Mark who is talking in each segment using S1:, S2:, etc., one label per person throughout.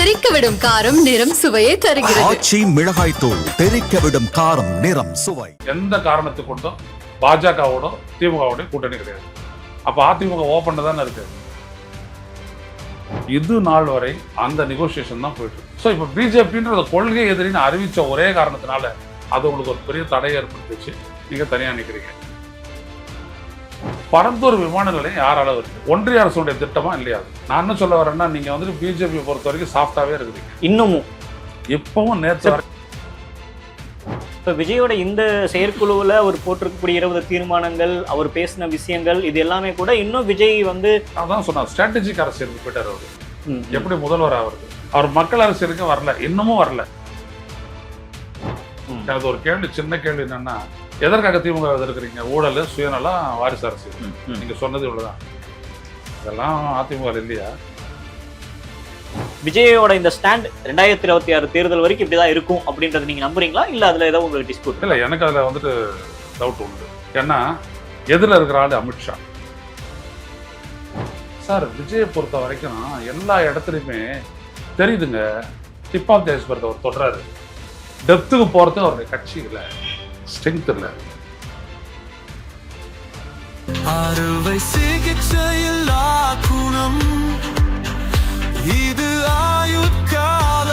S1: தெறிக்கவிடும் காரம் நிறம் சுவையை தருகிறது.
S2: ஆச்சி மிளகாய் தூள் தெறிக்கவிடும் காரம் நிறம் சுவை.
S3: எந்த காரணத்துக்கு கொண்டும் பாஜகவோட திமுகவோட கூட்டணி கிடையாது. அப்ப அதிமுக ஓபன் தானே இருக்கு. இது நாள் வரை அந்த நெகோசியேஷன் தான் போயிட்டு இருக்கு. ஸோ இப்போ பிஜேபின்ற கொள்கை எதிரின்னு அறிவிச்ச ஒரே காரணத்தினால அது உங்களுக்கு ஒரு பெரிய தடையை ஏற்படுத்திச்சு. நீங்க தனியா நிக்கிறீங்க. பரந்தூர் விமான நிலையம் யாரால இருக்கு? ஒன்றிய அரசுடைய திட்டமா இல்லையா? நான் என்ன சொல்ல வரேன்னா, நீங்க வந்துட்டு பிஜேபி பொறுத்த வரைக்கும் சாஃப்டாவே இருக்குறீங்க.
S4: இன்னமும்
S3: இப்பவும் நேற்று
S4: இப்போ விஜயோட இந்த செயற்குழுவில் அவர் போட்டிருக்கக்கூடிய 20 தீர்மானங்கள், அவர் பேசின விஷயங்கள், இது எல்லாமே கூட இன்னும் விஜய் வந்து
S3: அதான் சொன்னார், ஸ்ட்ராட்டஜிக் அரசியலுக்கு போயிட்டார் அவரு. எப்படி முதல்வர் ஆகுறது? அவர் மக்கள் அரசியலுக்கு வரல, இன்னமும் வரல. எனக்கு ஒரு கேள்வி, சின்ன கேள்வி என்னன்னா, எதற்காக திமுக எதிர்க்கிறீங்க? ஊழல், சுயநலம், வாரிசு அரசியல். நீங்க சொன்னது இவ்வளவுதான். இதெல்லாம் அதிமுக இல்லையா?
S4: விஜயோட இந்த ஸ்டாண்ட் 2026 தேர்தல் வரைக்கும் இப்படிதான் இருக்கும் அப்படின்றத நீங்க நம்புறீங்களா? இல்ல அதுல ஏதாவது உங்களுக்கு டிஸ்பியூட்?
S3: இல்ல, எனக்கு அதுல வந்துட்டு டவுட் உண்டு. ஏன்னா எதிரில் இருக்கிற ஆளு அமித்ஷா சார். விஜயை பொறுத்த வரைக்கும் எல்லா இடத்துலையுமே தெரியுதுங்க, டிப் ஆஃப் தி ஐஸ்பர்க் அவர் தொடராரு. டெப்த்துக்கு போறது அவருடைய கட்சி இல்லை, ஸ்ட்ரென்த் இல்லை.
S5: அறுவை சிகிச்சையில் குணம் இது ஆயுட்கால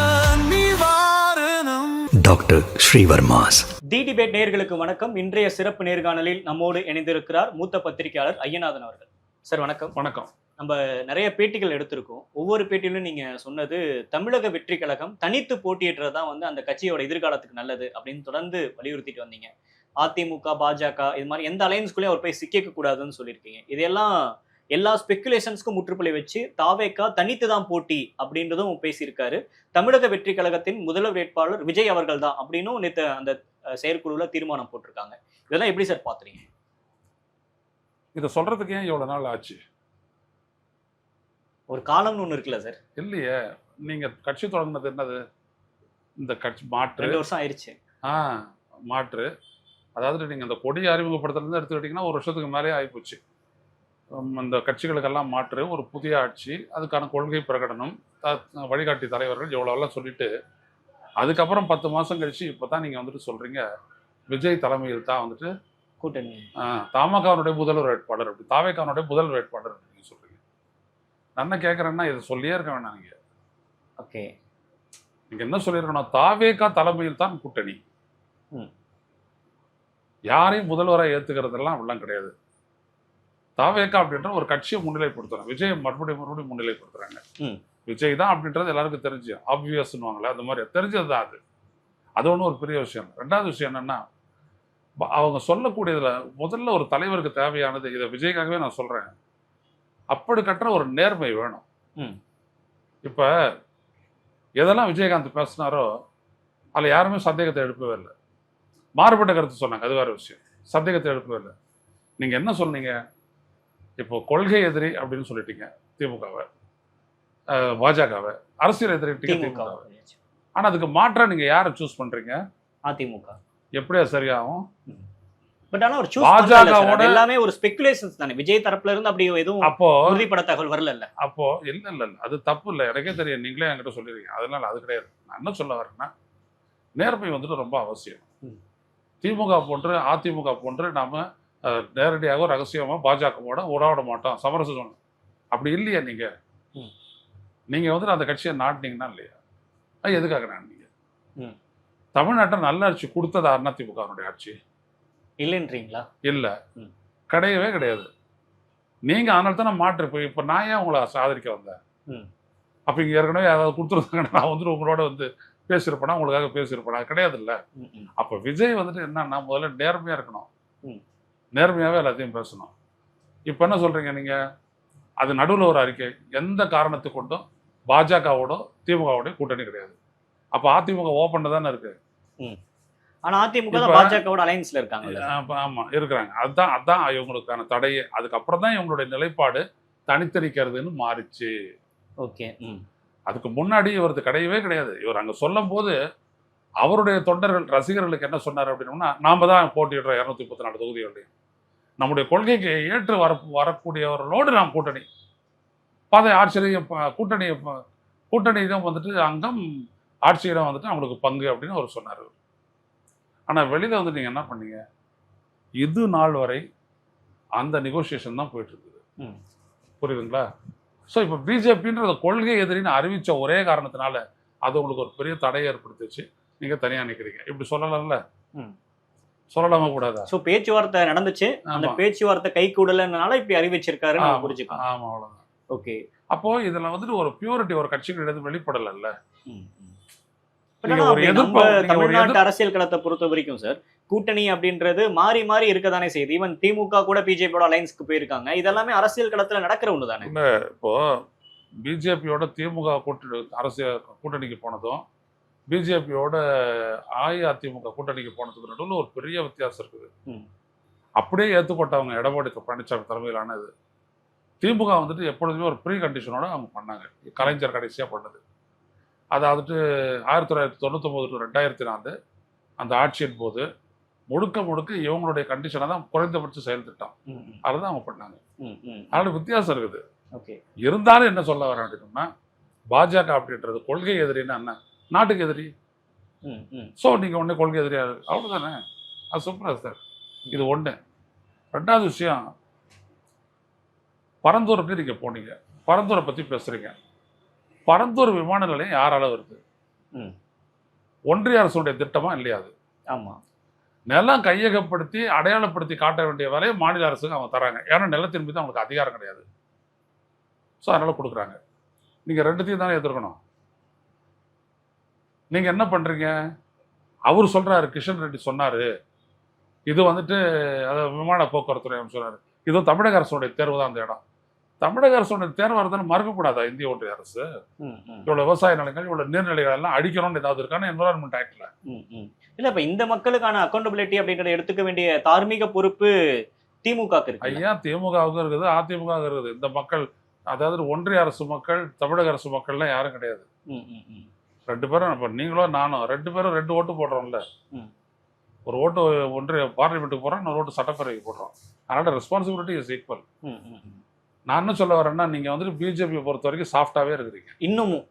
S5: நிவாரணம். டாக்டர் ஸ்ரீவர்மாஸ்.
S4: தி டிபேட் நேயர்களுக்கு வணக்கம். இன்றைய சிறப்பு நேர்காணலில் நம்மோடு இணைந்திருக்கிறார் மூத்த பத்திரிகையாளர் ஐயநாதன் அவர்கள். சார் வணக்கம்.
S3: வணக்கம்.
S4: நம்ம நிறைய பேட்டிகள் எடுத்திருக்கோம். ஒவ்வொரு பேட்டியிலும் நீங்க சொன்னது தமிழக வெற்றி கழகம் தனித்து போட்டியிடுறது தான் வந்து அந்த கட்சியோட எதிர்காலத்துக்கு நல்லது அப்படின்னு தொடர்ந்து வலியுறுத்திட்டு வந்தீங்க. அதிமுக, பாஜக இது மாதிரி எந்த அலையன்ஸ்குள்ளேயும் அவர் போய் சிக்கிக்க கூடாதுன்னு சொல்லியிருக்கீங்க. இதெல்லாம் எல்லா ஸ்பெகுலேஷன்ஸ்க்கும் முற்றுப்புள்ளி வச்சு தாவேகா தனித்து தான் போட்டி அப்படின்றதும் பேசியிருக்காரு. தமிழக வெற்றி கழகத்தின் முதல்வர் வேட்பாளர் விஜய் அவர்கள் தான் அப்படின்னும் நேற்று அந்த செயற்குழுல தீர்மானம் போட்டிருக்காங்க. இதெல்லாம் எப்படி சார் பாக்குறீங்க?
S3: இதை சொல்றதுக்கு ஏன் இவ்வளவு நாள் ஆச்சு?
S4: ஒரு காலம்னு ஒண்ணு இருக்குல்ல சார்?
S3: இல்லையே, நீங்க கட்சி தொடங்கினது என்னது? இந்த கட்சி மாற்று
S4: 2 வருஷம் ஆயிடுச்சு.
S3: மாற்று, அதாவது நீங்க அந்த கொடியை அறிமுகப்படுத்துறது எடுத்துக்கிட்டீங்கன்னா 1 வருஷத்துக்கு மேலே ஆகிப்போச்சு. அந்த கட்சிகளுக்கெல்லாம் மாற்று, ஒரு புதிய ஆட்சி, அதுக்கான கொள்கை பிரகடனம், வழிகாட்டி தலைவர்கள் எவ்வளோலாம் சொல்லிட்டு அதுக்கப்புறம் 10 மாதம் கழிச்சு இப்போ தான் நீங்கள் வந்துட்டு சொல்கிறீங்க விஜய் தலைமையில் தான் வந்துட்டு
S4: கூட்டணி
S3: தமாகனுடைய முதல்வர் வேட்பாளர், அப்படி தாவேகானுடைய முதல் வேட்பாளர் நீங்கள் சொல்கிறீங்க. நான் என்ன கேட்குறேன்னா, இதை சொல்லியே இருக்க வேணாம். நீங்கள்
S4: ஓகே,
S3: நீங்கள் என்ன சொல்லியிருக்கணும்? தாவேகா தலைமையில் தான் கூட்டணி. யாரையும் முதல்வராக ஏற்றுக்கிறதெல்லாம் அப்படிலாம் கிடையாது. தாவேகா அப்படின்ற ஒரு கட்சியை முன்னிலைப்படுத்துறாங்க. விஜய் மறுபடியும் முன்னிலைப்படுத்துறாங்க. விஜய் தான் அப்படின்றது எல்லாருக்கும் தெரிஞ்சு, ஆப்வியஸ்னுவாங்களே, அந்த மாதிரி தெரிஞ்சது தான் அது. அது ஒன்றும் ஒரு பெரிய விஷயம். 2வது விஷயம் என்னன்னா, அவங்க சொல்லக்கூடியதுல முதல்ல ஒரு தலைவருக்கு தேவையானது, இதை விஜய்க்காகவே நான் சொல்றேன், அப்படி கட்டுற ஒரு நேர்மை வேணும். இப்ப எதெல்லாம் விஜயகாந்த் பேசினாரோ அதில் யாருமே சந்தேகத்தை எழுப்பவே இல்லை. மாறுபட்ட கருத்து சொன்னாங்க, அது வேற விஷயம். சந்தேகத்தை எழுப்பவே இல்லை. நீங்க என்ன சொன்னீங்க? இப்போ கொள்கை எதிரி அப்படின்னு சொல்லிட்டீங்க திமுகவை, பாஜகவை, அரசியல் எதிரி திமுகவை. ஆனா அதுக்கு மாற்றா நீங்க யாரை சூஸ் பண்றீங்க?
S4: அதிமுக.
S3: எப்படியா சரியாகும்?
S4: பட் ஆனா ஒரு சூஸ் பாஜகவோட எல்லாமே ஒரு ஸ்பெகுலேஷன்ஸ் தானே. விஜய் தரப்புல இருந்து அப்படி எதுவும் அப்போ உறுதிப்பட தகவல் வரல. அப்போ
S3: இல்ல அது தப்பு இல்லை, எனக்கே தெரியும், நீங்களே என்கிட்ட சொல்லிருக்கீங்க. அதனால அது கிடையாது. நான் என்ன சொல்ல வரேன்னா, நேர்மை வந்துட்டு ரொம்ப அவசியம். திமுக போன்று அதிமுக போன்று நாம நேரடியாக ரகசியமா பாஜகவோட உறவாட மாட்டோம், சமரசம் அப்படி இல்லையா? நீங்க வந்துட்டு அந்த கட்சியை நாட்டினீங்கன்னா இல்லையா? எதுக்காக நாட்டினீங்க? தமிழ்நாட்டை நல்ல ஆட்சி கொடுத்தது அதிமுக ஆட்சி
S4: இல்லைன்றீங்களா?
S3: இல்ல, கிடையவே கிடையாது. நீங்க அதனால தானே மாற்று. இப்ப நான் ஏன் உங்களை ஆதரிக்க வந்தேன்? அப்ப இங்க ஏற்கனவே ஏதாவது கொடுத்துருந்தாங்க, நான் வந்துட்டு உங்களோட வந்து பேசியிருப்பேனா, உங்களுக்காக பேசியிருப்பேனா? கிடையாது இல்ல. அப்ப விஜய் வந்துட்டு என்னன்னா, முதல்ல நேர்மையா இருக்கணும், நேர்மையாவே எல்லாத்தையும் பேசணும். இப்ப என்ன சொல்றீங்க நீங்க? அது நடுவில் ஒரு அறிக்கை, எந்த காரணத்தை கொண்டும் பாஜகவோட திமுகவோட கூட்டணி கிடையாது. அப்ப அதிமுக ஓபன் தானே இருக்கு.
S4: ஆனா அதிமுக பாஜகவோட அலைன்ஸ்ல இருக்காங்க.
S3: ஆமா, இருக்கிறாங்க. அதான் இவங்களுக்கான தடையே. அதுக்கப்புறம் தான் இவங்களுடைய நிலைப்பாடு தனித்தனிக்கிறதுன்னு மாறிச்சு.
S4: ஓகே.
S3: அதுக்கு முன்னாடி இவரது கிடையவே கிடையாது. இவர் அங்க சொல்லும் போது அவருடைய தொண்டர்கள், ரசிகர்களுக்கு என்ன சொன்னார் அப்படின்னா, நாம தான் போட்டியிடுற 234 தொகுதிகளையும் நம்முடைய கொள்கைக்கு ஏற்று வரக்கூடியவர்களோடு நாம் கூட்டணி பாதை ஆட்சியை கூட்டணியை கூட்டணியிடம் வந்துட்டு அங்கம், ஆட்சியிடம் வந்துட்டு அவங்களுக்கு பங்கு அப்படின்னு அவர் சொன்னார். ஆனா வெளியில வந்து நீங்க என்ன பண்ணீங்க, இது நாள் வரை அந்த நெகோசியேஷன் தான் போயிட்டு இருக்குது. புரியுதுங்களா? ஸோ இப்போ பிஜேபின்ற கொள்கை எதிரின்னு அறிவிச்ச ஒரே காரணத்தினால அது உங்களுக்கு ஒரு பெரிய தடையை ஏற்படுத்திச்சு. நீங்க தனியா நிக்கிறீங்க. இப்படி சொல்லலாம்ல, சொல்லலாமா கூடாதா?
S4: சோ பேச்சுவார்த்தை நடந்துச்சு, அந்த பேச்சுவார்த்தை கை கூடலனால இப்படி அறிவிச்சிருக்காரு நம்ம புரிஞ்சுக்கலாம்.
S3: ஆமா, அவ்வளவுதான்.
S4: ஓகே.
S3: அப்போ இதுல வந்துட்டு ஒரு பியூரிட்டி ஒரு கட்சிகளிடம் வெளிப்படல.
S4: தமிழ்நாட்டு அரசியல் களத்தை பொறுத்த வரைக்கும் சார், கூட்டணி அப்படின்றது மாறி மாறி இருக்கதானே செய்யுது. ஈவன் திமுக கூட பிஜேபியோட அலைன்ஸ்க்கு போயிருக்காங்க. இதெல்லாமே அரசியல் களத்துல நடக்கிற ஒண்ணு தானே.
S3: இப்போ பிஜேபியோட திமுக அரசியல் கூட்டணிக்கு போனதும் பிஜேபியோட அஇஅதிமுக கூட்டணிக்கு போனதுக்கு நடுவில் ஒரு பெரிய வித்தியாசம் இருக்குது. அப்படியே ஏற்றுக்கொண்டவங்க எடப்பாடி பழனிசாமி தலைமையிலான இது. திமுக வந்துட்டு எப்பொழுதுமே ஒரு ப்ரீ கண்டிஷனோட அவங்க பண்ணாங்க. கலைஞர் கடைசியாக பண்ணது. அதாவது 1999 to 2004 அந்த ஆட்சியின் போது முழுக்க இவங்களுடைய கண்டிஷனை தான் குறைந்தபட்ச செயல் திட்டம். அதுதான் அவங்க பண்ணாங்க. அதனால வித்தியாசம் இருக்குது. இருந்தாலும் என்ன சொல்ல வர அப்படின்னா, பாஜக அப்படின்றது கொள்கை எதிரின்னா என்ன, நாட்டுக்கு எதிரி. ஸோ நீங்க ஒண்ணு கொள்கை எதிரியா இருக்கு, அவ்வளவுதானே. அது சூப்பரா சார். இது ஒண்ணு. ரெண்டாவது விஷயம், பரந்தூருக்கு நீங்க போனீங்க, பரந்தூரை பத்தி பேசுறீங்க. பரந்தூர் விமான நிலையம் யாரால வருது? ஒன்றிய அரசுடைய திட்டமா இல்லையா? அது
S4: ஆமா.
S3: நிலம் கையகப்படுத்தி அடையாளப்படுத்தி காட்ட வேண்டிய வேலையை மாநில அரசுக்கு அவங்க தராங்க. ஏன்னா நிலத்தின் மீது அவங்களுக்கு அதிகாரம் கிடையாது. ஸோ அதனால கொடுக்குறாங்க. நீங்க ரெண்டுத்தையும் தானே எதிர்க்கணும். நீங்க என்ன பண்றீங்க? அவர் சொல்றாரு, கிஷன் ரெட்டி சொன்னாரு, இது வந்துட்டு விமான போக்குவரத்து சொன்னாரு, இதுவும் தமிழக அரசுடைய தேர்வு தான் அந்த இடம். தமிழக அரசுடைய தேர்வு வருதுன்னு மறுக்கக்கூடாதா இந்திய ஒன்றிய அரசு? இவ்வளவு விவசாய நிலங்கள், இவ்வளவு நீர்நிலைகள் எல்லாம் அடிக்கணும்னு ஏதாவது இருக்கான என்விரான்மெண்ட் ஆக்ட்ல?
S4: இல்ல, இப்ப இந்த மக்களுக்கான அக்கௌண்டபிலிட்டி அப்படின்றத எடுத்துக்க வேண்டிய தார்மீக பொறுப்பு திமுக இருக்கு.
S3: ஐயா, திமுகவுக்கு இருக்குது, அதிமுக இருக்குது. இந்த மக்கள், அதாவது ஒன்றிய அரசு மக்கள், தமிழக அரசு மக்கள்லாம் யாரும் கிடையாது. ரெண்டு பேரும், நீங்களும் நானும் ரெண்டு பேரும் 2 ஓட்டு போடுறோம்ல. ஒரு ஓட்டு ஒன்றிய பார்லிமெண்ட்டுக்கு போடுறோம், இன்னொரு ஓட்டு சட்டப்பேரவைக்கு போடுறோம். அதனால ரெஸ்பான்சிபிலிட்டி இஸ் ஈக்குவல். நான் என்ன சொல்ல வரேன்னா, நீங்க வந்துட்டு பிஜேபியை பொறுத்த வரைக்கும் சாஃப்டாவே இருக்கிறீங்க இன்னமும்.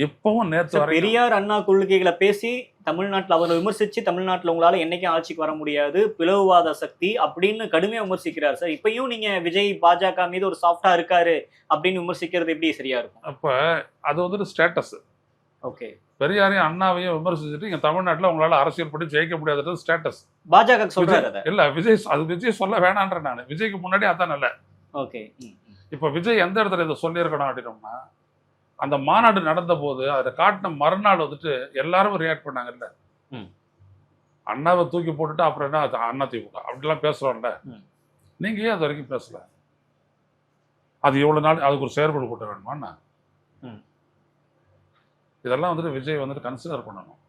S3: இப்பவும் நேற்று
S4: பெரியார் அண்ணா கொள்கைகளை பேசி தமிழ்நாட்டில் அவரை விமர்சிச்சு, தமிழ்நாட்டில் உங்களால என்னைக்கும் ஆட்சிக்கு வர முடியாது, பிளவுவாத சக்தி அப்படின்னு கடுமையா விமர்சிக்கிறார் சார். இப்பயும் நீங்க விஜய் பாஜக மீது ஒரு சாஃப்டா இருக்காரு அப்படின்னு விமர்சிக்கிறது எப்படி சரியா இருக்கும்?
S3: அப்ப அது வந்துட்டு ஸ்டேட்டஸ்.
S4: ஓகே.
S3: பெரியாரையும் அண்ணாவையும் விமர்சிச்சுட்டு இங்க தமிழ்நாட்டில் உங்களால அரசியல் படி ஜெயிக்க முடியாதுன்றது ஸ்டேட்டஸ்.
S4: பாஜக சொல்றாரு
S3: இல்ல, விஜய் அது விஜய் சொல்ல வேணான்ற. நான் விஜய்க்கு முன்னாடி அதான் இல்ல.
S4: ஓகே.
S3: இப்ப விஜய் எந்த இடத்துல இதை சொல்லியிருக்கணும் அப்படின்னோம்னா, அந்த மாநாடு நடந்த போது அதை காட்டின மறுநாள் வந்துட்டு எல்லாரும் ரியாக்ட் பண்ணாங்கல்ல. அண்ணாவை தூக்கி போட்டுட்டு அப்புறம் என்ன அண்ணா திமுக அப்படிலாம் பேசுறோம்ல. நீங்க ஏன் அது வரைக்கும் பேசல? அது எவ்வளவு நாள் அதுக்கு ஒரு செயற்குழு கூட்ட வேணுமா? இதெல்லாம் வந்துட்டு விஜய் வந்துட்டு கன்சிடர் பண்ணணும்.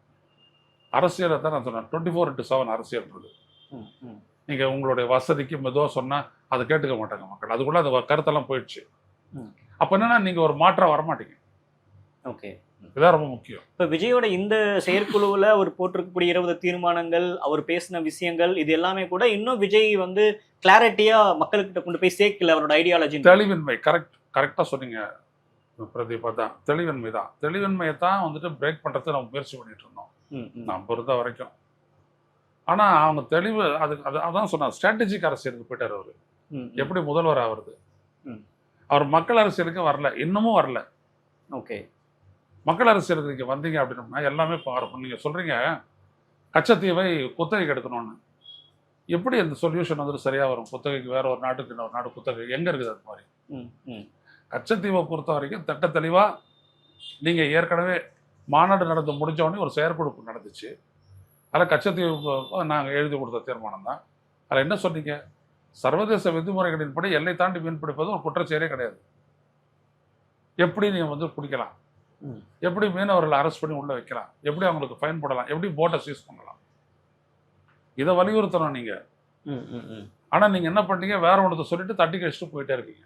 S3: அரசியலை தான் நான் சொன்னேன், 24/7 அரசியல் இருக்கு. நீங்க உங்களுடைய வசதிக்கு மெதுவா சொன்னா அதை கேட்டுக்க மாட்டாங்க மக்கள். அதுக்குள்ள அந்த கருத்தெல்லாம் போயிடுச்சு. அப்ப என்னன்னா நீங்க ஒரு மாற்றம் வரமாட்டீங்க.
S4: ஓகே,
S3: இதான் ரொம்ப முக்கியம்.
S4: இப்ப விஜயோட இந்த செயற்குழுவுல ஒரு போட்டிருக்கக்கூடிய 20 தீர்மானங்கள், அவர் பேசின விஷயங்கள், இது எல்லாமே கூட இன்னும் விஜய் வந்து கிளாரிட்டியா மக்கள்கிட்ட கொண்டு போய் சேர்க்கல. அவரோட ஐடியாலஜி
S3: தெளிவின்மை. கரெக்டா சொன்னீங்க பிரதீபா. தான் தெளிவின்மை தான். தெளிவின்மையை தான் வந்துட்டு பிரேக் பண்றது நம்ம முயற்சி பண்ணிட்டு இருந்தோம் நான் பொறுத்த வரைக்கும். ஆனா அவங்க தெளிவு அதான் சொன்னார், ஸ்ட்ராட்டஜிக் அரசியலுக்கு போயிட்டார் அவரு. எப்படி முதல்வர் ஆகுறது? அவர் மக்கள் அரசியலுக்கு வரல, இன்னமும் வரல.
S4: ஓகே.
S3: மக்கள் அரசியலுக்கு நீங்க வந்தீங்க அப்படின்னா எல்லாமே பாருங்க. நீங்க சொல்றீங்க கச்சத்தீவை குத்தகைக்கு எடுக்கணும்னு. எப்படி அந்த சொல்யூஷன் வந்துட்டு சரியா வரும்? குத்தகைக்கு வேற ஒரு நாட்டுக்கு இன்னொரு நாடு குத்தகை எங்க இருக்குது? அது மாதிரி கச்சத்தீவை பொறுத்த வரைக்கும் திட்ட தெளிவா நீங்க ஏற்கனவே மாநாடு நடந்து முடிஞ்ச உடனே ஒரு செயற்குழு நடந்துச்சு. அதில் கச்சத்தீவு நாங்கள் எழுதி கொடுத்த தீர்மானம் தான். அதில் என்ன சொன்னீங்க? சர்வதேச விதிமுறைகளின்படி எல்லை தாண்டி மீன் பிடிப்பது ஒரு குற்றச்செயலே கிடையாது. எப்படி நீங்கள் வந்து பிடிக்கலாம், எப்படி மீனவர்களை அரெஸ்ட் பண்ணி உள்ள வைக்கலாம், எப்படி அவங்களுக்கு ஃபைன் போடலாம், எப்படி போட்டை சீஸ் பண்ணலாம், இதை வலியுறுத்தணும் நீங்க. ஆனா நீங்க என்ன பண்ணீங்க? வேற ஒன்றத்தை சொல்லிட்டு தட்டி கழிச்சுட்டு போயிட்டே இருக்கீங்க.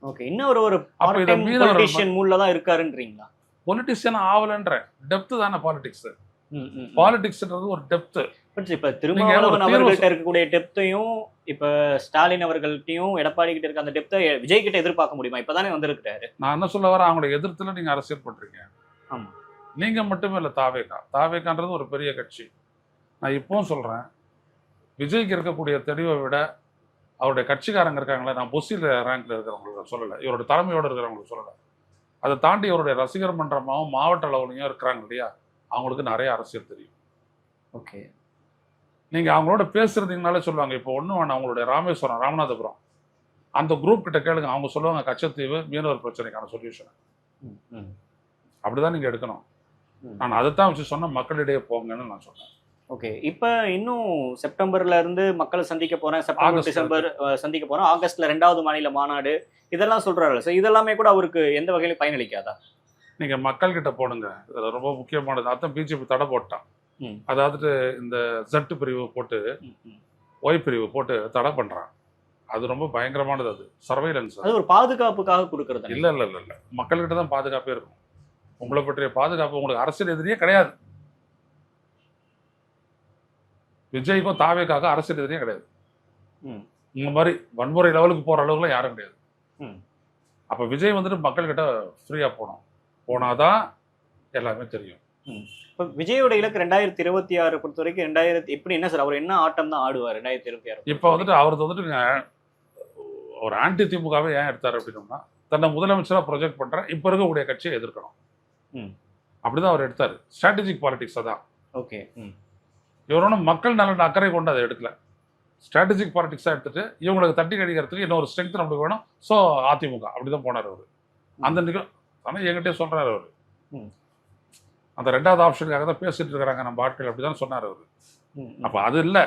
S4: ஓகே. இன்னும் ஒரு பொலிட்டிஷியன் மூட்ல தான் இருக்காருன்றீங்களா?
S3: பொலிட்டிஷியன் ஆகலன்ற டெப்த் தானே பாலிடிக்ஸ். பாலிடிக்ஸ்ன்றது ஒரு டெப்த்.
S4: இப்ப திருமாவளவன் அவர்கள்ட்ட இருக்கக்கூடிய டெப்த்தையும் இப்ப ஸ்டாலின் அவர்கள்ட்டையும் எடப்பாடி கிட்ட இருக்க அந்த டெப்த்தை விஜய் கிட்ட எதிர்பார்க்க முடியுமா? இப்பதானே வந்திருக்காரு.
S3: நான் என்ன சொல்ல வரேன், அவங்களோட எதிர்த்துல நீங்க அரசியல் பண்றீங்க.
S4: ஆமா,
S3: நீங்க மட்டுமே இல்லை, தாவேகான்றது ஒரு பெரிய கட்சி. நான் இப்பவும் சொல்றேன், விஜய்க்கு இருக்கக்கூடிய தெளிவை விட அவருடைய கட்சிக்காரங்க இருக்காங்களே, நான் பொசில் ரேங்க்ல இருக்கிறவங்களுக்கு சொல்லலை, இவருடைய தலைமையோடு இருக்கிறவங்களுக்கு சொல்லலை, அதை தாண்டி அவருடைய ரசிகர் மன்றமாகவும் மாவட்ட அளவுலையும் இருக்கிறாங்க இல்லையா, அவங்களுக்கு நிறைய அரசியல் தெரியும்.
S4: ஓகே,
S3: நீங்க அவங்களோட பேசுறதுனாலே சொல்லுவாங்க. இப்போ ஒன்றும் வேணாம், அவங்களுடைய ராமேஸ்வரம், ராமநாதபுரம் அந்த குரூப் கிட்ட கேளுங்க, அவங்க சொல்லுவாங்க கச்சத்தீவு மீனவர் பிரச்சனைக்கான சொல்யூஷன். அப்படிதான் நீங்க எடுக்கணும். நான் அதைத்தான் வச்சு சொன்ன, மக்களிடையே போங்கன்னு நான் சொன்னேன்.
S4: ஓகே, இப்போ இன்னும் செப்டம்பர்ல இருந்து மக்களை சந்திக்க போறேன், செப்டம்பர் டிசம்பர் சந்திக்க போறோம், ஆகஸ்ட்ல 2வது மாநில மாநாடு இதெல்லாம் சொல்றாரு. ஸோ இதெல்லாமே கூட அவருக்கு எந்த வகையிலும் பயனளிக்காதா?
S3: நீங்க மக்கள் கிட்ட போடுங்க, அது ரொம்ப முக்கியமானது. அதான் பிஜேபி தடை போட்டான். அதாவது இந்த ஜட்டு பிரிவு போட்டு ஒய் பிரிவு போட்டு தடை பண்றான். அது ரொம்ப பயங்கரமானது. அது சர்வைலன்ஸ், அது ஒரு
S4: பாதுகாப்புக்காக கொடுக்கறது.
S3: இல்ல இல்ல இல்ல இல்ல, மக்கள்கிட்ட தான் பாதுகாப்பே இருக்கும். உங்களை பற்றிய பாதுகாப்பு உங்களுக்கு அரசியல் எதிரியே கிடையாது. விஜய்க்கும் தாவேக்காக அரசியல் எதிரியே கிடையாது. இந்த மாதிரி வன்முறை லெவலுக்கு போற அளவுக்குலாம் யாரும் கிடையாது. அப்ப விஜய் வந்துட்டு மக்கள்கிட்ட ஃப்ரீயா போனாதான் எல்லாமே தெரியும்.
S4: இப்போ விஜயோட இலக்கு 2026 பொறுத்த வரைக்கும் 2000 எப்படி என்ன சார், அவர் என்ன ஆட்டம் தான் ஆடுவார் 2026?
S3: இப்போ வந்துட்டு அவரது வந்துட்டு ஒரு ஆன்டி திமுகவை ஏன் எடுத்தாரு அப்படின்னா, தன்னை முதலமைச்சராக ப்ரொஜெக்ட் பண்ற இப்ப இருக்கக்கூடிய கட்சியை எதிர்க்கணும். அப்படிதான் அவர் எடுத்தாரு. ஸ்ட்ராட்டஜிக் பாலிடிக்ஸ் தான்.
S4: ஓகே,
S3: இவர் ஒன்றும் மக்கள் நலன் அக்கறை கொண்டு அதை எடுக்கல. ஸ்ட்ராட்டஜிக் பாலிடிக்ஸாக எடுத்துட்டு இவங்களுக்கு தட்டி கடிக்கிறதுக்கு இன்னொரு ஸ்ட்ரென்த் நம்மளுக்கு வேணும். ஸோ அதிமுக அப்படிதான் போனார் அவர். அந்த ஆனால் என்கிட்டே சொல்றாரு அவர், அந்த 2வது ஆப்ஷனுக்காக தான் பேசிட்டு இருக்கிறாங்க நம்ம ஆட்கள், அப்படிதான் சொன்னார் அவர். அப்ப அது இல்லை.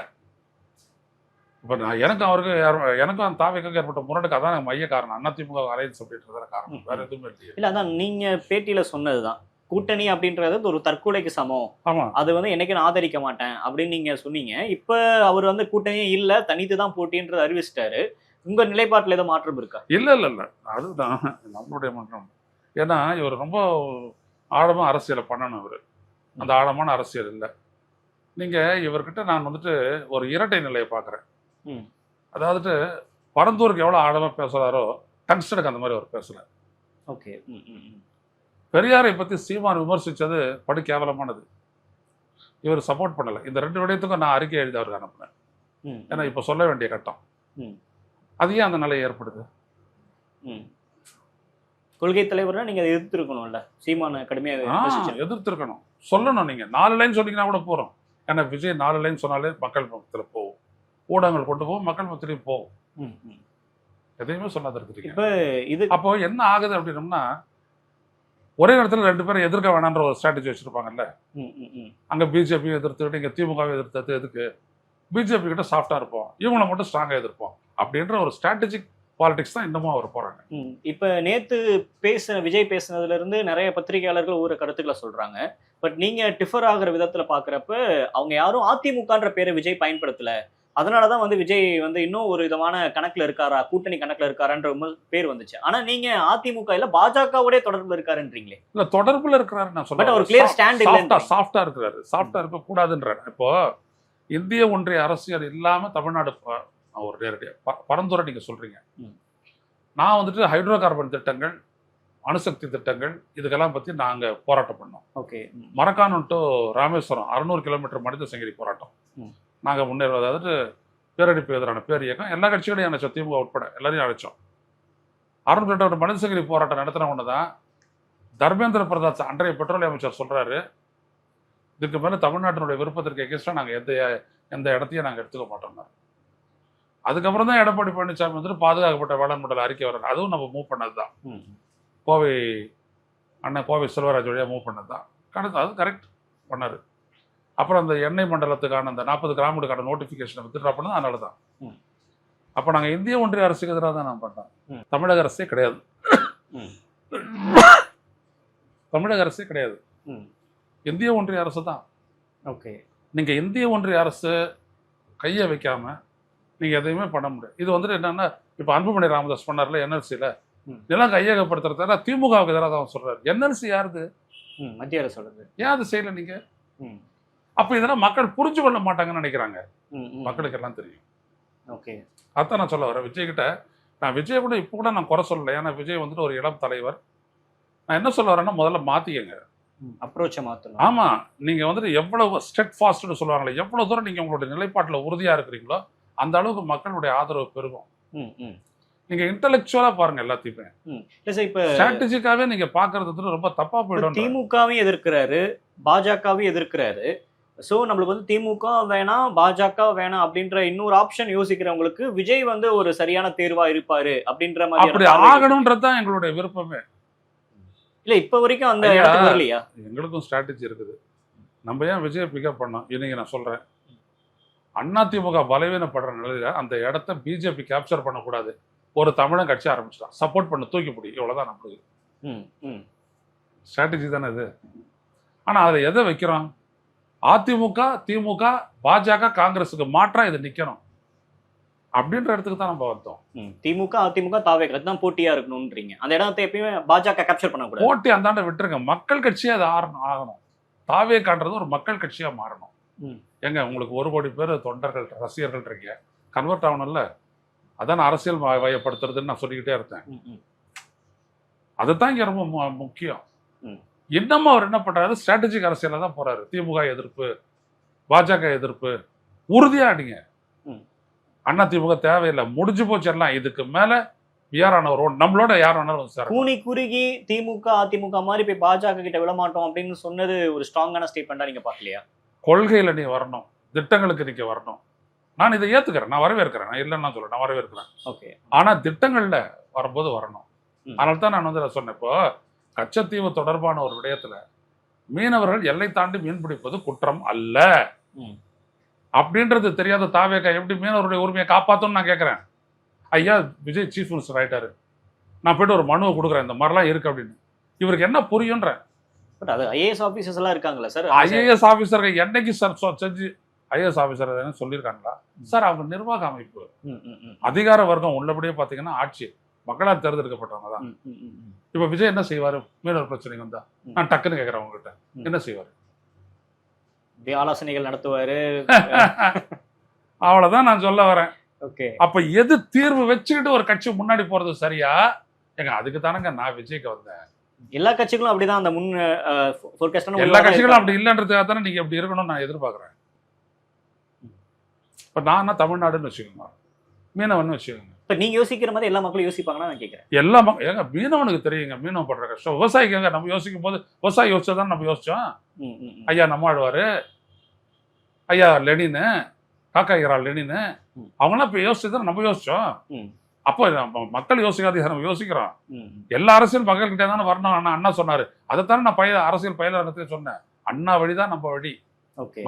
S3: இப்போ நான் எனக்கும் அந்த தாவேக்காக ஏற்பட்ட முரணுக்கு அதான் மைய காரணம். அதிமுக அலையன்ஸ் அப்படின்றத காரணம், வேற எதுவுமே இல்லையா?
S4: இல்லை, அதான் நீங்க பேட்டியில சொன்னதுதான், கூட்டணி அப்படின்றது ஒரு தற்கொலைக்கு சமம். ஆமா, அது என்னைக்கு நான் ஆதரிக்க மாட்டேன் அப்படின்னு நீங்க சொன்னீங்க. இப்ப அவர் கூட்டணியே இல்ல, தனித்து தான் போட்டின்றது அறிவிச்சிட்டாரு. உங்க நிலைப்பாட்டுல ஏதோ மாற்றம் இருக்கா?
S3: இல்ல இல்ல இல்ல, அதுதான் நம்மளுடைய மாற்றம். ஏன்னா இவர் ரொம்ப ஆழமா அரசியலை பண்ணணும். இவர் அந்த ஆழமான அரசியல் இல்லை. நீங்க இவர்கிட்ட நான் வந்துட்டு ஒரு இரட்டை நிலையை பாக்குறேன். அதாவது பரந்தூருக்கு எவ்வளவு ஆழமா பேசுறாரோ டங்ஸ்டனுக்கு அந்த மாதிரி அவர் பேசல.
S4: ஓகே,
S3: பெரியாரை பத்தி சீமான் விமர்சிச்சது படு கேவலமானது. இவர் சப்போர்ட் பண்ணல. இந்த 2 விடயத்துக்கும் நான் அறிக்கை எழுதி அவருக்கு அனுப்புனேன். ஏன்னா இப்ப சொல்ல வேண்டிய கட்டம். அது ஏன் அந்த நிலை ஏற்படுது?
S4: கொள்கை தலைவர்னா நீங்க எதிர்த்திருக்கணும்ல, சீமான கடுமையாக
S3: எதிர்த்திருக்கணும், சொல்லணும். நீங்க 4 லைன் சொன்னீங்கன்னா கூட போறோம். ஏன்னா விஜய் 4 லைன் சொன்னாலே மக்கள் மத்தியில் போகும், ஊடகங்கள் கொண்டு போகும், மக்கள் மத்தியிலையும் போகும். எதையுமே சொல்லாத இருக்கு. அப்போ என்ன ஆகுது அப்படின்னம்னா, ஒரே நேரத்தில் 2 பேரும் எதிர்க்க வேணான்ற ஒரு ஸ்ட்ராட்டஜி வச்சிருப்பாங்கல்ல. அங்க பிஜேபி எதிர்த்துக்கிட்டு இங்க திமுகவை எதிர்த்தது எதுக்கு? பிஜேபி கிட்ட சாஃப்டா இருப்போம், இவங்களை மட்டும் ஸ்ட்ராங்கா எதிர்ப்போம் அப்படின்ற ஒரு ஸ்ட்ராட்டஜிக் பாலிடிக்ஸ் தான் இன்னமும் அவர் போறாங்க.
S4: இப்ப நேத்து விஜய் பேசினதுல இருந்து நிறைய பத்திரிகையாளர்கள் ஒவ்வொரு கருத்துக்களை சொல்றாங்க. பட் நீங்க டிஃபர் ஆகுற விதத்துல பாக்குறப்ப அவங்க யாரும் அதிமுகன்ற பேரை விஜய் பயன்படுத்தல, அதனாலதான் விஜய் இன்னும் ஒரு விதமான கணக்குல இருக்காரா, கூட்டணி கணக்குல இருக்காரான்ற பேர் வந்துச்சு. ஆனா நீங்க அதிமுக இல்ல பாஜகவோட தொடர்புல இருக்காருன்றீங்களே.
S3: இல்ல, தொடர்புல இருக்காரு நான் சொல்றேன்.
S4: ஒரு கிளியர் ஸ்டாண்ட் இல்ல,
S3: சாஃப்டா இருக்கிறாரு. சாஃப்டா இருக்க கூடாதுன்றாரு. இப்போ இந்திய ஒன்றிய அரசியல் இல்லாம தமிழ்நாடு ஒரு நேரடியாக பரந்துரை நீங்க சொல்றீங்க. நான் ஹைட்ரோ கார்பன் திட்டங்கள், அணுசக்தி திட்டங்கள் இதுக்கெல்லாம் பத்தி நாங்க போராட்டம் பண்ணோம்.
S4: Okay,
S3: Marakkanam to Rameswaram 600 kilometre மனித சங்கிலி போராட்டம் நாங்க முன்னேறுவது. அதாவது பேரடிப்பு எதிரான பேர் இயக்கம் எல்லா கட்சிகளையும் அழைச்சோம், திமுக உட்பட எல்லாரையும் அழைச்சோம். 600 கிலோமீட்டர் மனித சங்கிலி போராட்டம் நடத்தின ஒண்ணுதான் தர்மேந்திர பிரதான் அன்றைய பெட்ரோலிய அமைச்சர் சொல்றாரு, இதுக்கு மேல தமிழ்நாட்டினுடைய விருப்பத்திற்கு எகென்ஸ்டா நாங்க எந்த இடத்தையும் நாங்க எடுத்துக்க மாட்டோம். அதுக்கப்புறம் தான் எடப்பாடி பழனிசாமி பாதுகாக்கப்பட்ட வேளாண் மண்டல அறிக்கை வர்றாரு. அதுவும் நம்ம மூவ் பண்ணதுதான். கோவை செல்வராஜ் வழியா மூவ் பண்ணதுதான். அது கரெக்ட் பண்ணாரு. அப்புறம் அந்த எண்ணெய் மண்டலத்துக்கான அந்த 40 கிராமுக்கான நோட்டிபிகேஷனை வித்ட்ரா பண்ணது அதனால தான். அப்ப நாங்க இந்திய ஒன்றிய அரசுக்கு எதிராக தான் நான் பண்ணோம். தமிழக அரசே கிடையாது. தமிழக அரசே கிடையாது, இந்திய ஒன்றிய அரசு தான்.
S4: ஓகே,
S3: நீங்க இந்திய ஒன்றிய அரசு கையை வைக்காம நீங்க எதையுமே பண்ண முடியாது. இது என்னன்னா, இப்ப அன்புமணி ராமதாஸ் பண்ணார்ல என்எல்சியில இதெல்லாம் கையகப்படுத்துறதால திமுகவுக்கு எதிராக தான் சொல்றாரு. என்எல்சி யாருது?
S4: மத்திய அரசு சொல்றது.
S3: ஏன் அது செய்யல? நீங்க அப்ப இதெல்லாம் மக்கள் புரிஞ்சு கொள்ள மாட்டாங்கன்னு நினைக்கிறாங்க. மக்களுக்கு எல்லாம் தெரியும்.
S4: ஓகே,
S3: அதான் நான் சொல்ல வரேன். விஜய் கிட்ட நான் விஜய் கூட இப்போ கூட நான் குறை சொல்லலை. ஏன்னா விஜய் வந்துட்டு ஒரு இளம் தலைவர். நான் என்ன சொல்ல வரேன்னா, முதல்ல மாத்திக்கங்க
S4: அப்ரோச்சை மாத்தணும்.
S3: ஆமா, நீங்க வந்துட்டு எவ்வளவு ஸ்டெட் ஃபாஸ்ட்னு சொல்லுவாங்களே, எவ்வளவு தூரம் நீங்க உங்களுடைய நிலைப்பாட்டுல உறுதியா இருக்கிறீங்களோ அந்த அளவுக்கு மக்களுடைய ஆதரவு பெருகும். நீங்க இன்டெலெக்சுவலா பாருங்க எல்லாத்தையுமே.
S4: இப்ப
S3: ஸ்ட்ராட்டஜிக்காவே நீங்க பாக்குறது ரொம்ப தப்பா போயிடும்.
S4: திமுகவையும் எதிர்க்கிறாரு, பாஜகவையும் எதிர்க்கிறாரு. சோ நம்மளுக்கு வந்து திமுக வேணாம், பாஜக வேணாம் அப்படின்ற இன்னொரு ஆப்ஷன் யோசிக்கிறவங்களுக்கு விஜய் வந்து ஒரு சரியான தேர்வா இருப்பாரு அப்படின்ற மாதிரி
S3: அப்படி ஆகணும்ன்றதுதான் எங்களுடைய விருப்பமே.
S4: இல்ல இப்ப வரைக்கும் அந்த இடத்துக்கு வரலையா?
S3: எங்களுக்கும் ஸ்ட்ராட்டஜி இருக்குது. நம்ம ஏன் விஜய் பிக்கப் பண்ணோம்? இன்னைக்கு நான் சொல்றேன், அதிமுக பலவீனப்படுற நிலையில அந்த இடத்த பிஜேபி கேப்சர் பண்ணக்கூடாது. ஒரு தமிழன் கட்சி ஆரம்பிச்சிட்டான், சப்போர்ட் பண்ண தூக்கி பிடி, இவ்வளவுதான் நம்மளுக்கு ஸ்ட்ராட்டஜி தானே இது. ஆனா அதை எதை வைக்கிறோம்? அதிமுக, திமுக, பாஜக, காங்கிரஸுக்கு மாற்றா இது நிக்கணும் அப்படின்ற இடத்துக்கு தான் நம்ம வந்தோம்.
S4: திமுக, அதிமுக, தாவேக தான் போட்டியா இருக்கணும்ன்றீங்க. அந்த இடத்தை எப்பயுமே பாஜக கேப்சர் பண்ணக்கூடாது.
S3: போட்டி அந்தாண்ட விட்டுருங்க, மக்கள் கட்சியா அது ஆகணும். தாவேகான்றது ஒரு மக்கள் கட்சியா மாறணும். எங்க உங்களுக்கு 1 கோடி பேர் தொண்டர்கள், ரசிகர்கள் இருக்கீங்க, கன்வெர்ட் ஆகணும்ல. அதான் அரசியல் வயப்படுத்துறதுன்னு நான் சொல்லிக்கிட்டே இருந்தேன். அதுதான் இங்க ரொம்ப முக்கியம். இன்னமும் அவர் என்ன பண்றாரு? ஸ்ட்ராட்டஜிக் அரசியல தான் போறாரு. திமுக எதிர்ப்பு, பாஜக எதிர்ப்பு, உறுதியா அடிங்க. அண்ணா திமுக தேவையில்லை, முடிஞ்சு போச்சு எல்லாம். இதுக்கு மேல நம்மளோட யார் வேணாலும் சார்.
S4: கூனி குறுகி திமுக, அதிமுக மாதிரி போய் பாஜக கிட்ட விட மாட்டோம் அப்படின்னு சொன்னது ஒரு ஸ்ட்ராங்கான ஸ்டேட்மெண்டா நீங்க பாக்கலையா?
S3: கொள்கையில நீ வரணும், திட்டங்களுக்கு நீங்க வரணும். நான் இதை ஏத்துக்கிறேன், நான் வரவேற்கிறேன். நான் இல்லைன்னா சொல்ல, நான் வரவேற்கிறேன்.
S4: ஓகே,
S3: ஆனா திட்டங்கள்ல வரும்போது வரணும். அதனால தான் நான் வந்து சொன்னேன், இப்போ கச்சத்தீவு தொடர்பான ஒரு விடயத்துல மீனவர்கள் எல்லை தாண்டி மீன் பிடிப்பது குற்றம் அல்ல அப்படின்றது தெரியாத தாவேகா எப்படி மீனவருடைய உரிமையை காப்பாத்தணும்னு நான் கேட்கிறேன். ஐயா விஜய் சீஃப் மினிஸ்டர் ஆயிட்டாரு, நான் போயிட்டு ஒரு மனுவை கொடுக்குறேன், இந்த மாதிரிலாம் இருக்கு அப்படின்னு. இவருக்கு என்ன புரியுன்ற?
S4: அது ஐஏஎஸ் ஆபீசர்ஸ் எல்லாம் இருக்காங்களா சார்?
S3: ஐஏஎஸ் ஆபீசர்கள் என்னைக்கு சார் செஞ்சு ஐஏஎஸ் ஆபீசர் சொல்லியிருக்காங்களா சார்? அவங்க நிர்வாக அமைப்பு, அதிகார வர்க்கம் உள்ளபடியே பாத்தீங்கன்னா ஆட்சி மக்களால் தேர்ந்தெடுக்கப்பட்டவங்க தான். இப்ப விஜய் என்ன செய்வாரு? மீனவர் பிரச்சனை வந்தா நான் டக்குன்னு கேட்கிறேன் உங்ககிட்ட, என்ன செய்வாரு?
S4: ஆலோசனைகள் நடத்துவாரு.
S3: அவ்வளவுதான் நான் சொல்ல வரேன்.
S4: ஓகே,
S3: அப்ப எது தீர்வு வச்சுக்கிட்டு ஒரு கட்சி முன்னாடி போறது சரியா? ஏங்க அதுக்கு தானங்க நான் விஜய்க்கு வந்தேன்.
S4: எல்லா கட்சிகளும் அப்படிதான். அந்த முன்
S3: எல்லா கட்சிகளும் அப்படி இல்லைன்றதுக்காக தானே நீங்க அப்படி இருக்கணும்னு நான் எதிர்பார்க்கிறேன். இப்ப நான் தமிழ்நாடுன்னு வச்சுக்கோங்க, மீனவன் வச்சுக்கோங்க.
S4: இப்ப நீங்க யோசிக்கிற மாதிரி எல்லா மக்களும் யோசிப்பாங்கன்னா நான் கேட்கிறேன்.
S3: எல்லா ஏங்க மீனவனுக்கு தெரியுங்க மீனவன் படுற கஷ்டம். விவசாயிக்காங்க நம்ம யோசிக்கும் போது, விவசாயி யோசிச்சதான் நம்ம யோசிச்சோம். ஐயா நம்மாழ்வாரு, ஐயா லெனின்னு, காக்கா இறால் லெனின்னு, அவங்களாம் இப்ப யோசிச்சதான் நம்ம யோசிச்சோம். அப்போ மக்கள் யோசிக்காத நம்ம யோசிக்கிறோம். எல்லா அரசியல் மக்கள் கிட்டே தானே வரணும். அண்ணா சொன்னாரு, அதைத்தானே நான் அரசியல் பயிலரங்கத்திலே சொன்னேன். அண்ணா வழிதான் நம்ம வழி.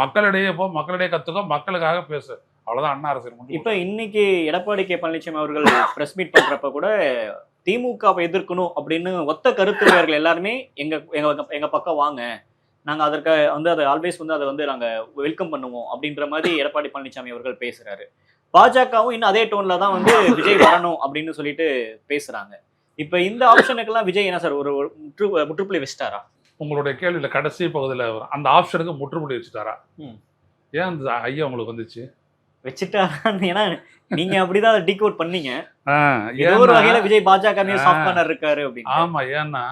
S3: மக்களிடையே போ, மக்களிடையே கத்துக்கோ, மக்களுக்காக பேசு, அவ்வளவுதான் அண்ணா அரசியல்.
S4: இப்ப இன்னைக்கு எடப்பாடி கே பழனிசாமி அவர்கள் பிரஸ் மீட் பண்றப்ப கூட திமுகவை எதிர்க்கணும் அப்படின்னு ஒத்த கருத்துடையவர்கள் எல்லாருமே எங்க பக்கம் வாங்க, நாங்க அதற்கு வந்து அதை ஆல்வேஸ் வந்து அதை வந்து நாங்க வெல்கம் பண்ணுவோம் அப்படின்ற மாதிரி எடப்பாடி பழனிசாமி அவர்கள் பேசுறாரு. பாஜகவும் இன்னும் அதே டோன்ல தான் வந்து விஜய் வரணும் அப்படின்னு சொல்லிட்டு பேசுறாங்க. இப்ப இந்த ஆப்ஷனுக்கெல்லாம் விஜய் என்ன சார் ஒரு முற்றுப்புள்ளி வச்சுட்டாரா?
S3: உங்களுடைய கேள்வியில கடைசி பகுதியில் அந்த ஆப்ஷனுக்கு முற்றுப்புள்ளி வச்சுட்டாரா? ஏன் அந்த ஐயா உங்களுக்கு வந்துச்சு?
S4: வச்சுட்டாரான்னு, ஏன்னா நீங்க அப்படிதான் டிகோட் பண்ணீங்க. ஒரு வகையில விஜய் பாஜக சாஃப்ட் கார்னர் இருக்காரு அப்படின்னு.
S3: ஆமா, ஏன்னா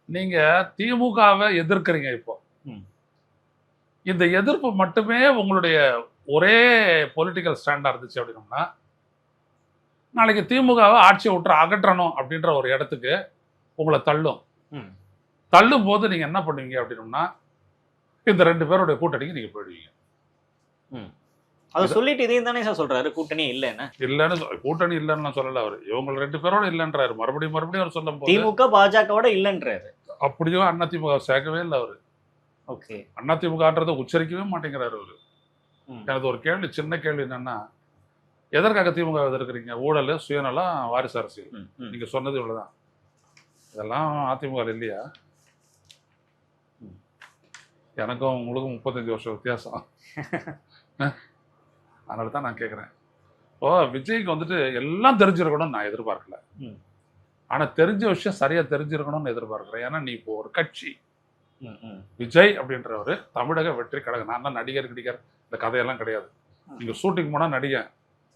S3: நீங்க திமுகவை எதிர்க்கிறீங்க. இப்போ இந்த எதிர்ப்பு மட்டுமே உங்களுடைய ஒரே பொலிட்டிக்கல் ஸ்டாண்டா இருந்துச்சு அப்படின்னா, நாளைக்கு திமுகவை ஆட்சியை விட்டு அகற்றணும் அப்படின்ற ஒரு இடத்துக்கு உங்களை தள்ளும் போது நீங்க என்ன பண்ணுவீங்க அப்படின்னா, இந்த 2 பேருடைய கூட்டணிக்கு நீங்க போயிடுவீங்க.
S4: அதை சொல்லிட்டு இதையும் தானே சார் சொல்றாரு, கூட்டணி இல்லைன்னு
S3: கூட்டணி இல்லைன்னு சொல்லல அவரு, இவங்க 2 பேரோட இல்லைன்றாரு. மறுபடியும் அவர் சொல்லும் போது
S4: திமுக பாஜகவோட இல்லைன்றாரு.
S3: அப்படியும் அண்ணா திமுக சேர்க்கவே இல்லை அவரு.
S4: ஓகே,
S3: அண்ணா திமுகன்றதை உச்சரிக்கவே மாட்டேங்கிறாரு அவரு. எனக்கு ஒரு கேள்வி, சின்ன கேள்வி என்னன்னா, எதற்காக திமுக எதிர்க்கிறீங்க? ஊழல், சுயநலம், வாரிசு அரசியல். நீங்க சொன்னது இவ்வளவுதான். இதெல்லாம் அதிமுக இல்லையா? எனக்கும் உங்களுக்கும் 35 வருஷம் வித்தியாசம். அதனால தான் நான் கேட்குறேன். இப்போ விஜய்க்கு வந்துட்டு எல்லாம் தெரிஞ்சிருக்கணும்னு நான் எதிர்பார்க்கல. ஆனா தெரிஞ்ச விஷயம் சரியா தெரிஞ்சிருக்கணும்னு எதிர்பார்க்கிறேன். ஏன்னா நீ இப்போ ஒரு கட்சி, விஜய் அப்படின்றவர் தமிழக வெற்றி கழகம். நான் தான் நடிகர் இந்த கதையெல்லாம் கிடையாது. நீங்க ஷூட்டிங் போனா நடிகன்,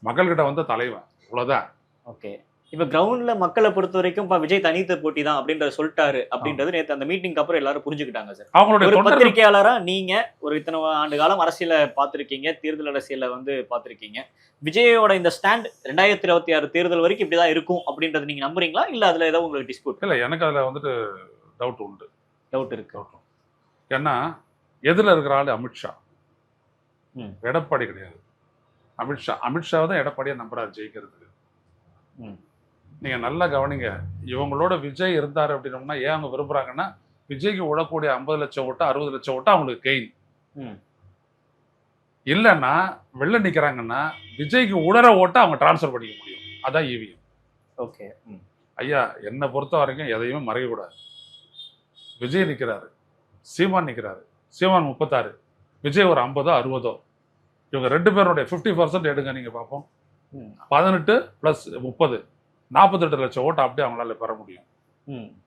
S3: மக்கள்கிட்ட வந்து தலைவன், இவ்வளவுதான்.
S4: ஓகே. இப்ப கிரவுண்ட்ல மக்களை பொறுத்த வரைக்கும் விஜய் தனித்து போட்டி தான் அப்படின்றத சொல்லிட்டாரு அப்படின்றது நேற்று அந்த மீட்டிங்க்கு அப்புறம் எல்லாரும் புரிஞ்சுக்கிட்டாங்க சார்.
S3: அவங்களுடைய
S4: பத்திரிகையாளரா நீங்க ஒரு இத்தனை ஆண்டு காலம் அரசியல பாத்திருக்கீங்க, தேர்தல் அரசியல வந்து பாத்திருக்கீங்க. விஜயோட இந்த ஸ்டாண்ட் 2026 தேர்தல் வரைக்கும் இப்படிதான் இருக்கும் அப்படின்றத நீங்க நம்புறீங்களா, இல்ல அதுல ஏதாவது உங்களுக்கு டிஸ்பியூட்?
S3: இல்ல, எனக்கு அதுல வந்துட்டு டவுட் உண்டு.
S4: டவுட் இருக்கு.
S3: ஏன்னா எதிரில் இருக்கிற ஆளு அமித்ஷா, எடப்பாடி கிடையாது. அமித்ஷா தான் எடப்பாடியை நம்புறாரு ஜெயிக்கிறதுக்கு. நீங்க நல்லா கவனிங்க. இவங்களோட விஜய் இருந்தாரு அப்படின்னோம்னா ஏன் அவங்க விரும்புறாங்கன்னா, விஜய்க்கு விடக்கூடிய 50 லட்சம் ஓட்டு 60 லட்சம் ஓட்டு அவங்களுக்கு கெயின். இல்லைன்னா வெளில நிக்கிறாங்கன்னா விஜய்க்கு உடற ஓட்டை அவங்க டிரான்ஸ்ஃபர் பண்ணிக்க முடியும். அதான் இவிஎம்.
S4: ஓகே
S3: ஐயா, என்னை பொறுத்த வரைக்கும் எதையுமே மறைக்கக்கூடாது. விஜய் நிற்கிறாரு, சீமான் நிற்கிறாரு. சீமான் 36, விஜய் ஒரு 50 60. இவங்க 2 பேருடைய 50% எடுங்க, நீங்க பார்ப்போம். 18 + 30 48 லட்சம் ஓட்டு அப்படியே அவங்களால பெற முடியும்.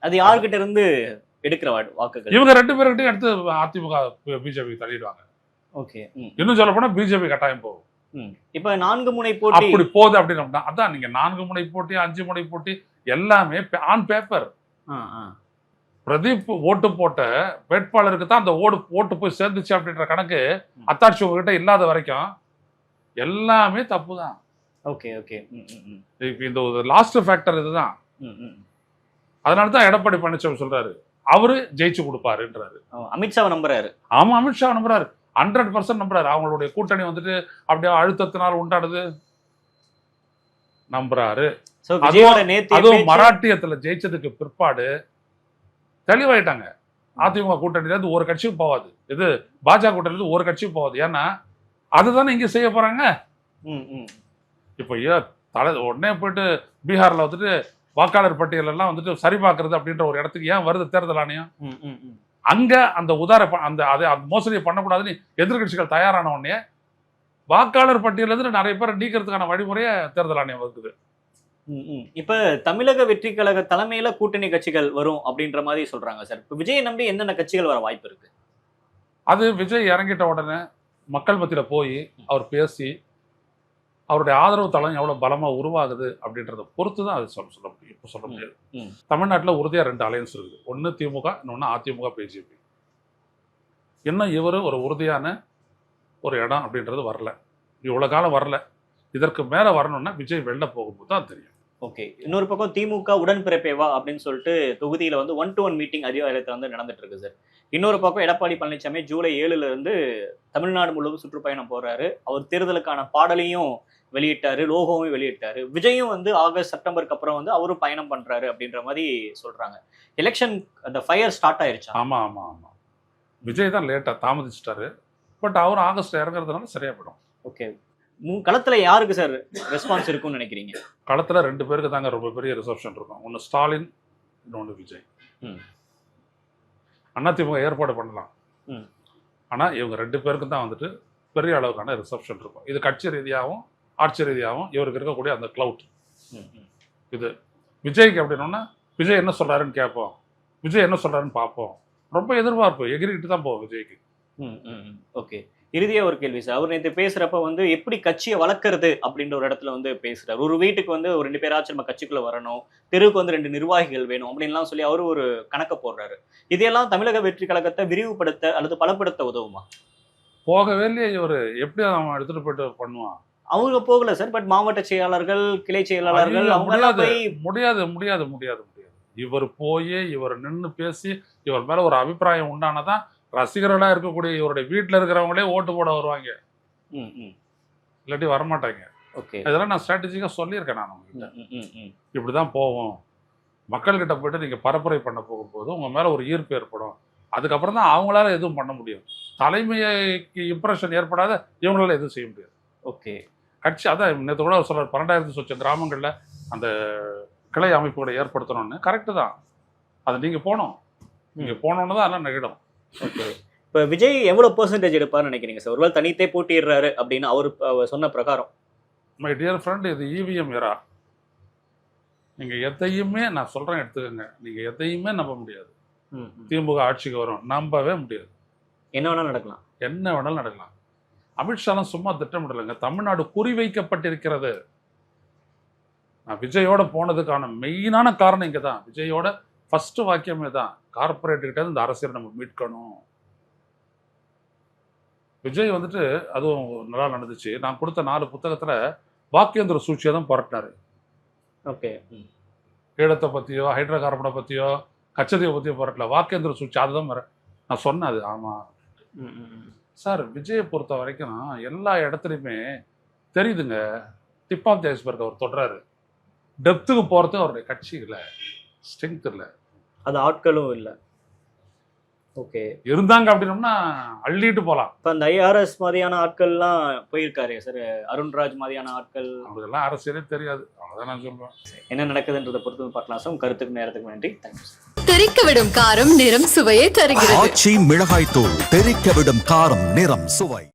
S4: அது யார்கிட்ட இருந்து எடுக்கிற வாக்குகள்?
S3: இவங்க 2 பேர்கிட்டையும் எடுத்து அதிமுக பிஜேபி தள்ளிடுவாங்க.
S4: ஓகே.
S3: இன்னும் சொல்ல போனா பிஜேபி கட்டாயம் போகும்.
S4: இப்ப 4 முனை போட்டி
S3: அப்படி போகுது அப்படின்னா அதான் நீங்க 4 முனை போட்டி 5 முனை போட்டி எல்லாமே ஆன் பேப்பர். பிரதீப் ஓட்டு போட்ட வேட்பாளருக்கு தான் அந்த ஓட்டு போய் சேர்ந்துச்சு அப்படின்ற கணக்கு அத்தாட்சி உங்ககிட்ட இல்லாத வரைக்கும் எல்லாமே தப்பு தான்.
S4: Okay okay.
S3: இந்த லாஸ்ட் ஃபேக்டர் இதுதான். அதனாலதான் எடப்பாடி பழனிசாமி சொல்றாரு அவரு ஜெயிச்சு கொடுப்பாருன்றாரு.
S4: அமித்ஷாவை நம்புறாரு.
S3: ஆமா, அமித்ஷாவை நம்புறாரு, 100% நம்புறாரு. அவங்களுடைய கூட்டணி வந்துட்டு அப்படியே அழுத்தத்தினால் உண்டானது நம்புறாரு. அதுவும் மராட்டியத்துல ஜெயிச்சதுக்கு பிற்பாடு தெளிவாயிட்டாங்க. அதிமுக கூட்டணியில இருந்து ஒரு கட்சியும் போவாது, இது பாஜக கூட்டணியில இருந்து ஒரு கட்சியும் போவாது. ஏன்னா அதுதானே இங்க செய்ய போறாங்க. இப்ப உடனே போயிட்டு பீகார்ல வந்துட்டு வாக்காளர் பட்டியல் எல்லாம் வந்துட்டு சரி பார்க்கறது அப்படின்ற ஒரு இடத்துக்கு ஏன் வருது தேர்தல் ஆணையம்? அங்க அந்த அந்த மோசடியை பண்ணக்கூடாதுன்னு எதிர்கட்சிகள் தயாரான உடனே வாக்காளர் பட்டியல இருந்து நிறைய பேர் நீக்கிறதுக்கான வழிமுறைய தேர்தல் ஆணையம் வருது.
S4: இப்ப தமிழக வெற்றி கழக தலைமையில கூட்டணி கட்சிகள் வரும் அப்படின்ற மாதிரி சொல்றாங்க சார். இப்ப விஜய் நம்பி என்னென்ன கட்சிகள் வர வாய்ப்பு இருக்கு?
S3: அது விஜய் இறங்கிட்ட உடனே மக்கள் மத்தியில போய் அவர் பேசி அவருடைய ஆதரவு தளம் எவ்வளவு பலமா உருவாகுது அப்படின்றத பொறுத்து தான் அது சொல்ல முடியும். இப்போ சொல்ல முடியாது. தமிழ்நாட்டில் உறுதியா 2 அலையன்ஸ் இருக்குது. ஒன்னு திமுக, இன்னொன்னு அதிமுக பிஜேபி. இன்னும் இவரு ஒரு உறுதியான ஒரு இடம் அப்படின்றது வரல, இவ்வளவு காலம் வரல. இதற்கு மேல வரணும்னா விஜய் வெளில போகும்போது தான் தெரியும்.
S4: ஓகே. இன்னொரு பக்கம் திமுக உடன்பிறப்பேவா அப்படின்னு சொல்லிட்டு தொகுதியில வந்து 1-to-1 மீட்டிங் அதிகாரத்தில் வந்து நடந்துட்டு இருக்கு சார். இன்னொரு பக்கம் எடப்பாடி பழனிசாமி ஜூலை 7ல இருந்து தமிழ்நாடு முழுவதும் சுற்றுப்பயணம் போறாரு. அவர் தேர்தலுக்கான பாடலையும் வெளியிட்டாரு, லோகோவும் வெளியிட்டாரு. விஜயும் வந்து ஆகஸ்ட் செப்டம்பருக்கு அப்புறம் வந்து அவரும் பயணம் பண்றாரு அப்படின்ற மாதிரி சொல்றாங்க. எலெக்ஷன் அந்த ஃபயர் ஸ்டார்ட் ஆயிருச்சு.
S3: ஆமா ஆமா ஆமா, விஜய் தான் லேட்டா தாமதிச்சிட்டாரு. பட் அவர் ஆகஸ்ட் இறங்குறதுனால சரியா போயிடும். ஓகே.
S4: களத்துல யாருக்கு சார் ரெஸ்பான்ஸ் இருக்கும்னு நினைக்கிறீங்க?
S3: களத்துல 2 பேருக்கு தாங்க ரொம்ப பெரிய ரிசப்ஷன் இருக்கும். ஒன்னு ஸ்டாலின், இன்னொன்று விஜய். அதிமுக ஏற்பாடு பண்ணலாம், ஆனா இவங்க 2 பேருக்கு தான் வந்துட்டு பெரிய அளவுக்கான ரிசப்ஷன் இருக்கும். இது கட்சி ரீதியாகவும் ஆட்சி ரீதியாகவும் இவருக்கு இருக்கக்கூடிய அந்த கிளவுட். இது விஜய்க்கு அப்படின்னா விஜய் என்ன சொல்றாருன்னு கேட்போம், விஜய் என்ன சொல்றாருன்னு பார்ப்போம். ரொம்ப எதிர்பார்ப்பு எகிரிக்கிட்டு தான் போவோம் விஜய்க்கு.
S4: ஓகே. இறுதியா ஒரு கேள்வி சார். அவர் நேற்று பேசுறப்ப வந்து எப்படி கட்சியை வளர்க்கறது அப்படின்ற ஒரு இடத்துல வந்து பேசுறாரு. ஒரு வீட்டுக்கு வந்து ஒரு 2 பேராச்சும் நம்ம கட்சிக்குள்ள வரணும், தெருவுக்கு வந்து 2 நிர்வாகிகள் வேணும் அப்படின்லாம் சொல்லி அவரு ஒரு கணக்க போடுறாரு. இதையெல்லாம் தமிழக வெற்றி கழகத்தை விரிவுபடுத்த அல்லது பலப்படுத்த உதவுமா?
S3: போகவே இல்லையே இவரு, எப்படி அவன் எடுத்துட்டு போயிட்டு பண்ணுவான்?
S4: அவங்க போகல சார். பட் மாவட்ட செயலாளர்கள், கிளை செயலாளர்கள்
S3: முடியாது முடியாது முடியாது. இவர் போய் இவர் நின்று பேசி இவர் மேல ஒரு அபிப்பிராயம் உண்டானதான் ரசிகர்களா இருக்கக்கூடிய இவருடைய வீட்டுல இருக்கிறவங்களே ஓட்டு போட வருவாங்க, இல்லாட்டி வரமாட்டாங்க. இதெல்லாம் நான் ஸ்ட்ராட்டஜிக்கா சொல்லியிருக்கேன். நான் உங்ககிட்ட இப்படிதான் போவோம், மக்கள்கிட்ட போயிட்டு நீங்க பரப்புரை பண்ண போகும்போது உங்க மேல ஒரு ஈர்ப்பு ஏற்படும். அதுக்கப்புறம் தான் அவங்களால எதுவும் பண்ண முடியும். தலைமைக்கு இம்ப்ரெஷன் ஏற்படாத இவங்களால எதுவும் செய்ய முடியாது.
S4: ஓகே.
S3: கட்சி அதான் நேற்று கூட சொல்ற 12,000 சொச்சம் கிராமங்கள்ல அந்த கிளை அமைப்புகளை ஏற்படுத்தணும்னு. கரெக்டு தான், அது நீங்க போனோம், நீங்க போனோன்னு தான் எல்லாம் நிகழும்.
S4: ஓகே. இப்போ விஜய் எவ்வளவு பெர்சன்டேஜ் எடுப்பார்னு நினைக்கிறீங்க சார்? ஒருவேளை தனித்தே போட்டிடுறாரு அப்படின்னு அவர் சொன்ன பிரகாரம்.
S3: மை டியர் ஃப்ரெண்ட், இது இவிஎம் எரா. நீங்க எதையுமே நான் சொல்றேன் எடுத்துக்கோங்க, நீங்க எதையுமே நம்ப முடியாது. திமுக ஆட்சிக்கு வரும் நம்பவே முடியாது.
S4: என்ன வேணாலும் நடக்கலாம்.
S3: என்ன வேணாலும் நடக்கலாம். அமித்ஷாலாம் சும்மா திட்டமிடலைங்க. தமிழ்நாடு குறிவைக்கப்பட்டிருக்கிறது. நான் விஜயோட போனதுக்கான மெயினான காரணம் இங்கே தான். விஜயோட ஃபர்ஸ்ட் வாக்கியமே தான், கார்பரேட்டுக்கிட்ட இந்த அரசியல் நம்ம மீட்கணும். விஜய் வந்துட்டு அதுவும் நல்லா நடந்துச்சு. நான் கொடுத்த 4 புத்தகத்தில் வாக்கேந்திர சூழ்ச்சியை தான் புரட்டினாரு.
S4: ஓகே,
S3: ஈழத்தை பற்றியோ ஹைட்ரோ கார்பனை பற்றியோ கச்சதீவை பற்றியோ புரட்டல, வாக்கேந்திர சூழ்ச்சி அதுதான் நான் சொன்னேன். அது ஆமாம் சார். விஜயை பொறுத்த வரைக்கும் எல்லா இடத்துலையுமே தெரியுதுங்க, டிப் ஆஃப் தி ஐஸ்பர்க் அவர் தொடராரு. டெப்த்துக்கு போகிறதுக்கு அவருடைய கட்சி இல்லை, ஸ்ட்ரென்த் இல்லை,
S4: அது ஆட்களும் இல்லை. ஓகே,
S3: இருந்தாங்க அப்படின்னோம்னா அள்ளிட்டு போகலாம்.
S4: இப்போ அந்த ஐஆர்எஸ் மாதிரியான ஆட்கள்லாம் போயிருக்காரு சார், அருண்ராஜ் மாதிரியான ஆட்கள்.
S3: அவங்களுக்கெல்லாம் அரசியலே தெரியாது. அவ்வளோதான் நான் சொல்றேன்.
S4: என்ன நடக்குதுன்றதை பொறுத்து பார்க்கலாம் சார். கருத்துக்கு நேரத்துக்கு நன்றி. Thank you sir.
S1: தெறிக்கவிடும் காரம் நிறம் சுவையை தருகிறது.
S2: ஆச்சி மிளகாய் தூள் தெறிக்கவிடும் காரம் நிறம் சுவை.